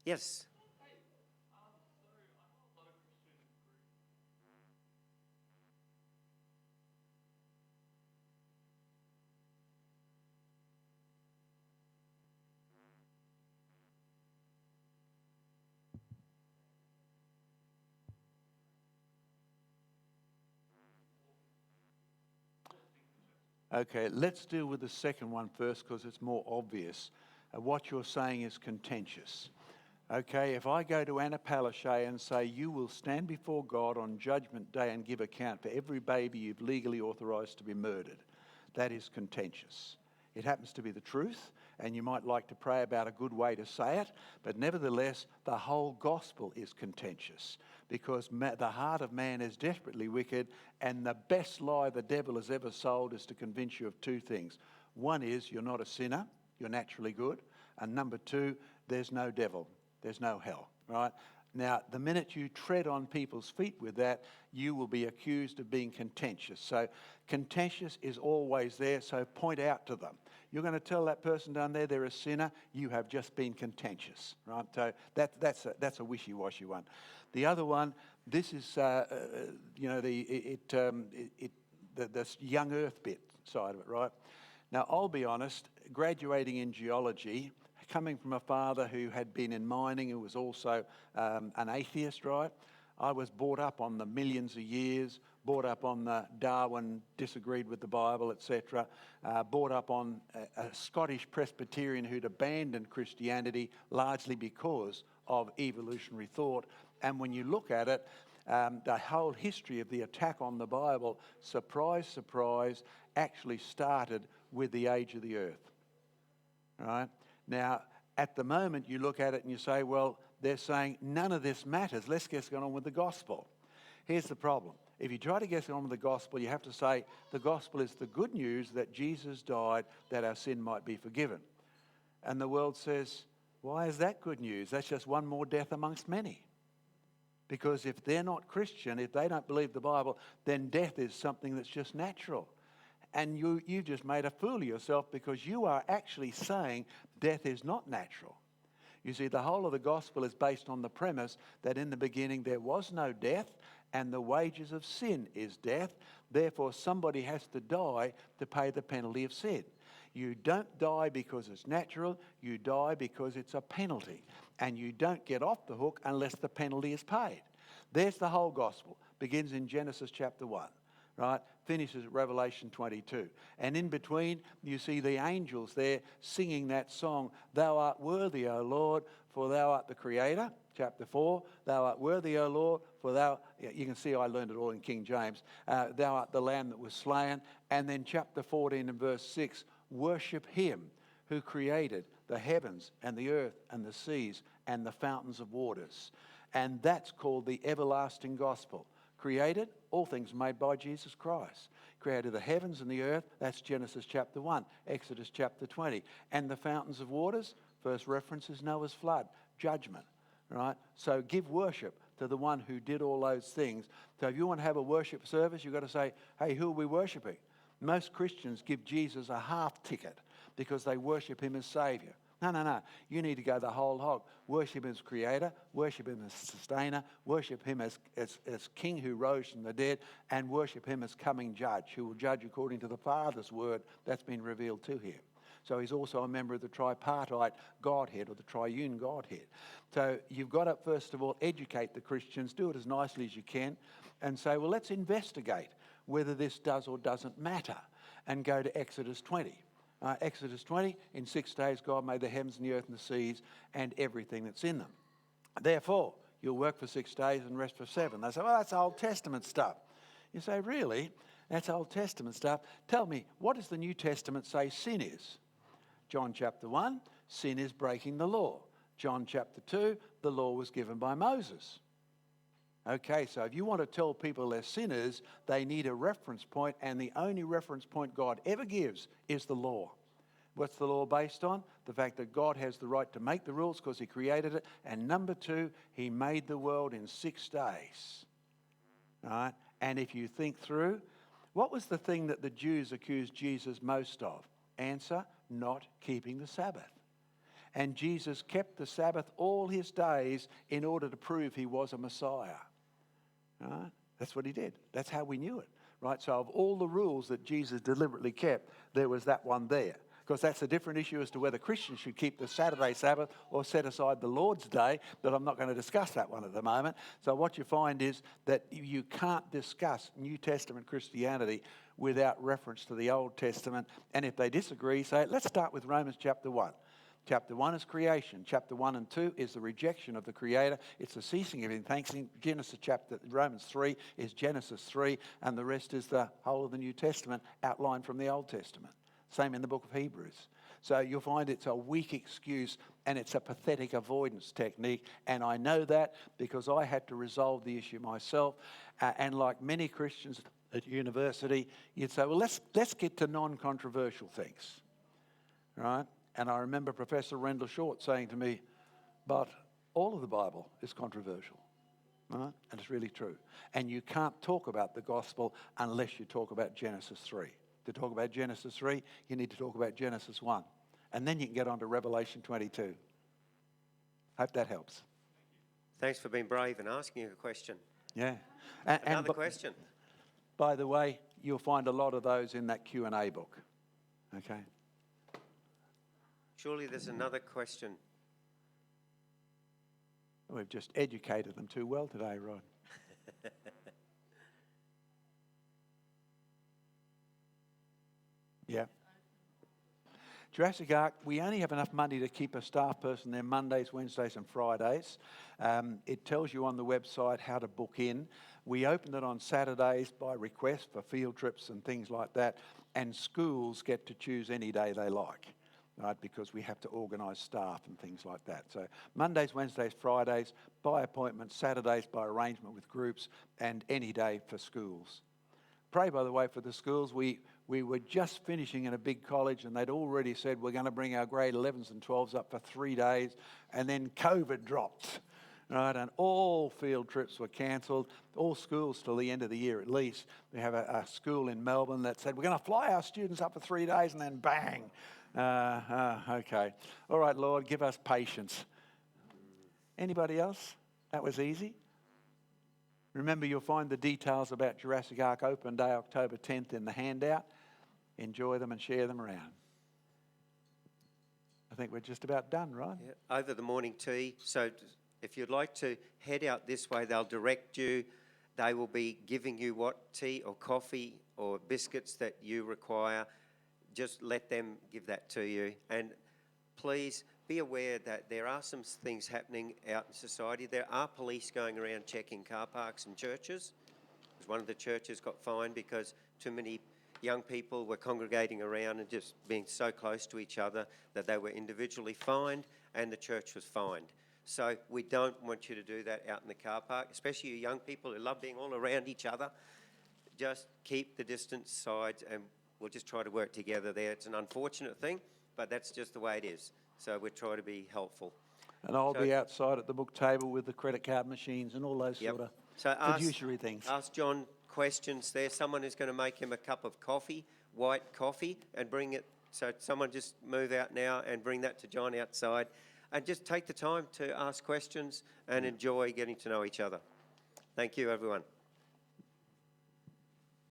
Yes. Okay, let's deal with the second one first because it's more obvious. What you're saying is contentious. Okay, if I go to Anna Palaszczuk and say, you will stand before God on Judgment Day and give account for every baby you've legally authorised to be murdered, that is contentious. It happens to be the truth, and you might like to pray about a good way to say it, but nevertheless, the whole gospel is contentious because the heart of man is desperately wicked, and the best lie the devil has ever sold is to convince you of two things. One is you're not a sinner, you're naturally good, and number two, there's no devil. There's no hell, right? Now, the minute you tread on people's feet with that, you will be accused of being contentious. So contentious is always there, so point out to them. You're going to tell that person down there they're a sinner, you have just been contentious, right? So that's a wishy-washy one. The other one, this is, the young earth bit side of it, right? Now, I'll be honest, graduating in geology, coming from a father who had been in mining, who was also an atheist, right? I was brought up on the millions of years, brought up on the Darwin disagreed with the Bible, etc. Brought up on a Scottish Presbyterian who'd abandoned Christianity largely because of evolutionary thought. And when you look at it, the whole history of the attack on the Bible, surprise, surprise, actually started with the age of the earth, right? Now, at the moment, you look at it and you say, well, they're saying none of this matters. Let's get on with the gospel. Here's the problem. If you try to get on with the gospel, you have to say the gospel is the good news that Jesus died that our sin might be forgiven. And the world says, why is that good news? That's just one more death amongst many. Because if they're not Christian, if they don't believe the Bible, then death is something that's just natural. And you just made a fool of yourself because you are actually saying death is not natural. You see, the whole of the gospel is based on the premise that in the beginning there was no death and the wages of sin is death. Therefore, somebody has to die to pay the penalty of sin. You don't die because it's natural. You die because it's a penalty. And you don't get off the hook unless the penalty is paid. There's the whole gospel. Begins in Genesis chapter 1. Right, finishes at Revelation 22. And in between, you see the angels there singing that song, Thou art worthy, O Lord, for thou art the Creator. Chapter 4, Thou art worthy, O Lord, for thou, you can see I learned it all in King James, thou art the Lamb that was slain. And then chapter 14 and verse 6, worship him who created the heavens and the earth and the seas and the fountains of waters. And that's called the everlasting gospel. Created, all things made by Jesus Christ. Created the heavens and the earth, that's Genesis chapter 1, Exodus chapter 20. And the fountains of waters, first reference is Noah's flood, judgment, right? So give worship to the one who did all those things. So if you want to have a worship service, you've got to say, hey, who are we worshipping? Most Christians give Jesus a half ticket because they worship him as Saviour. No. You need to go the whole hog. Worship him as Creator, worship him as Sustainer, worship him as King who rose from the dead, and worship him as coming Judge, who will judge according to the Father's word that's been revealed to him. So he's also a member of the tripartite Godhead or the triune Godhead. So you've got to, first of all, educate the Christians, do it as nicely as you can, and say, well, let's investigate whether this does or doesn't matter, and go to Exodus 20. Exodus 20, in 6 days God made the heavens and the earth and the seas and everything that's in them. Therefore, you'll work for 6 days and rest for 7. They say, well, that's Old Testament stuff. You say, really? That's Old Testament stuff. Tell me, what does the New Testament say sin is? John chapter 1, sin is breaking the law. John chapter 2, the law was given by Moses. Okay, so if you want to tell people they're sinners, they need a reference point, and the only reference point God ever gives is the law. What's the law based on? The fact that God has the right to make the rules because he created it, and number 2, he made the world in 6 days. All right? And if you think through, what was the thing that the Jews accused Jesus most of? Answer, not keeping the Sabbath. And Jesus kept the Sabbath all his days in order to prove he was a Messiah. Right? That's what he did. That's how we knew it. Right? So of all the rules that Jesus deliberately kept, there was that one there. Because that's a different issue as to whether Christians should keep the Saturday Sabbath or set aside the Lord's Day, but I'm not going to discuss that one at the moment. So what you find is that you can't discuss New Testament Christianity without reference to the Old Testament. And if they disagree, say, let's start with Romans chapter 1. Chapter 1 is creation. Chapter 1 and 2 is the rejection of the Creator. It's the ceasing of Him. Thanks in Romans 3 is Genesis 3, and the rest is the whole of the New Testament outlined from the Old Testament. Same in the book of Hebrews. So you'll find it's a weak excuse and it's a pathetic avoidance technique. And I know that because I had to resolve the issue myself. And like many Christians at university, you'd say, well, let's get to non-controversial things. Right? And I remember Professor Rendell Short saying to me, but all of the Bible is controversial. Right? And it's really true. And you can't talk about the gospel unless you talk about Genesis 3. To talk about Genesis 3, you need to talk about Genesis 1. And then you can get on to Revelation 22. Hope that helps. Thanks for being brave and asking a question. Yeah. Another question. By the way, you'll find a lot of those in that Q&A book. Okay. Surely there's another question. We've just educated them too well today, Rod. Yeah. Jurassic Ark, we only have enough money to keep a staff person there Mondays, Wednesdays and Fridays. It tells you on the website how to book in. We open it on Saturdays by request for field trips and things like that. And schools get to choose any day they like, right? Because we have to organise staff and things like that. So Mondays, Wednesdays, Fridays by appointment, Saturdays by arrangement with groups, and any day for schools. Pray, by the way, for the schools. We were just finishing in a big college and they'd already said we're going to bring our grade 11s and 12s up for 3 days, and then COVID dropped, right? And all field trips were cancelled, all schools till the end of the year at least. We have a school in Melbourne that said we're going to fly our students up for 3 days, and then bang. Okay. All right, Lord, give us patience. Anybody else? That was easy. Remember, you'll find the details about Jurassic Ark Open Day, October 10th, in the handout. Enjoy them and share them around. I think we're just about done, right? Yeah, over the morning tea. So if you'd like to head out this way, they'll direct you. They will be giving you what tea or coffee or biscuits that you require. Just let them give that to you. And please be aware that there are some things happening out in society. There are police going around checking car parks and churches. One of the churches got fined because too many young people were congregating around and just being so close to each other that they were individually fined, and the church was fined. So we don't want you to do that out in the car park, especially you young people who love being all around each other. Just keep the distance sides and we'll just try to work together there. It's an unfortunate thing, but that's just the way it is. So we'll try to be helpful. And I'll be outside at the book table with the credit card machines and all those sort of fiduciary things. Ask John questions there. Someone is going to make him a cup of coffee, white coffee, and bring it. So someone just move out now and bring that to John outside. And just take the time to ask questions and enjoy getting to know each other. Thank you, everyone.